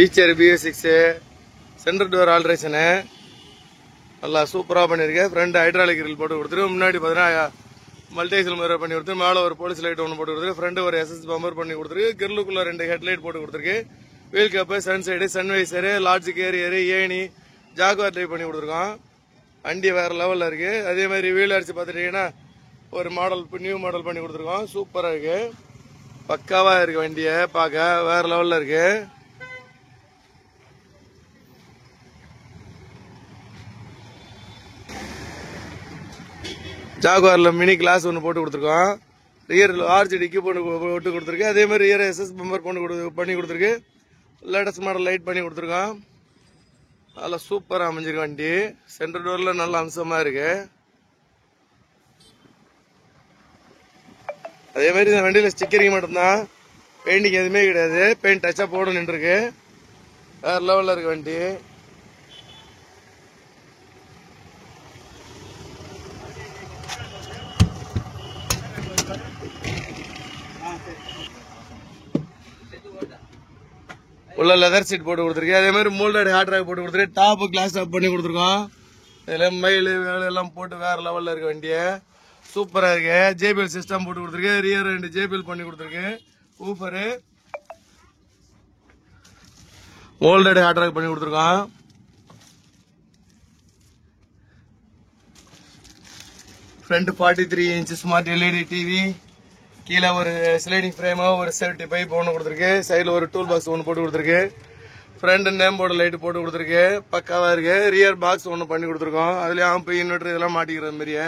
Eicher BS6 centre door alteration நல்லா சூப்பராக பண்ணியிருக்கேன். ஃப்ரண்ட் ஹைட்ராலிக் கிரில் போட்டு கொடுத்துருக்கு. முன்னாடி பார்த்தீங்கன்னா மல்டிசல் மிரர் பண்ணி கொடுத்துருக்கு. மேலே ஒரு போலீஸ் லைட் ஒன்று போட்டு கொடுத்துருக்கு. ஃப்ரண்ட் ஒரு SS பம்பர் பண்ணி கொடுத்துருக்கு. கிரிலுக்குள்ள 2 ஹெட்லைட் போட்டு கொடுத்துருக்கு. Wheel cup, sun side, sun visor, large carrier, ஏணி, ஜாகுவார் டைப் பண்ணி கொடுத்துருக்கோம். வண்டி வேற லெவலில் இருக்கு. அதே மாதிரி வீல் அடிச்சு பார்த்துட்டீங்கன்னா ஒரு மாடல் நியூ மாடல் பண்ணி கொடுத்துருக்கோம். சூப்பராக இருக்கு, பக்காவாக இருக்கு. வண்டியை பார்க்க வேற லெவலில் இருக்கு. ஜாகுவார்ல மினி கிளாஸ் ஒன்று போட்டு கொடுத்துருக்கோம். ரியர் ஆர்ச் டிக்கி போட்டு கொடுத்துருக்கு. அதே மாதிரி ரியர் SS பம்பர் பண்ணி கொடுத்துருக்கு. லேட்டஸ்ட் மாடல் லைட் பண்ணி கொடுத்துருக்கோம். நல்லா சூப்பராக அமைஞ்சிருக்கு வண்டி. சென்டர் டோர்ல நல்ல அம்சமா இருக்கு. அதே மாதிரி இந்த வண்டியில ஸ்டிக்கரிங் மட்டும்தான், பெயிண்டிங் எதுவுமே கிடையாது. பெயிண்ட் டச்சா போட நின்றுருக்கு. வேற லெவல்ல இருக்கு வண்டி. உள்ள லெதர் சீட் போட்டு கொடுத்துருக்கு. அதே மாதிரி மோல்டட் ஹார்ட் டிரைவ் போட்டு கொடுத்துருக்கு. டாப் கிளாஸ் டாப் பண்ணி கொடுத்துருக்கோம். இதுல மயில் வேலை எல்லாம் போட்டு வேற லெவல்ல இருக்கு வண்டியை. சூப்பரா இருக்கு. JBL சிஸ்டம் போட்டு கொடுத்துருக்கு. ரியர் 2 JBL பண்ணி கொடுத்துருக்கு. ஊஃபரு மோல்டட் ஹார்ட் டிரைவ் பண்ணி கொடுத்துருக்கோம். Front 43 inch smart LED TV. கீழே ஒரு ஸ்லைடிங் ஃப்ரேமோ ஒரு சேஃப்டி பைப் ஒன்று கொடுத்துருக்கு. சைடில் ஒரு டூல் பாக்ஸ் ஒன்று போட்டு கொடுத்துருக்கு. ஃப்ரண்ட் நேம் போர்டு லைட் போட்டு கொடுத்துருக்கு. பக்காவா இருக்கு. ரியர் பாக்ஸ் ஒன்று பண்ணி கொடுத்துருக்கோம். அதுலேயும் ஆம்பு, இன்வெர்டர் இதெல்லாம் மாட்டிக்கிற மாதிரியே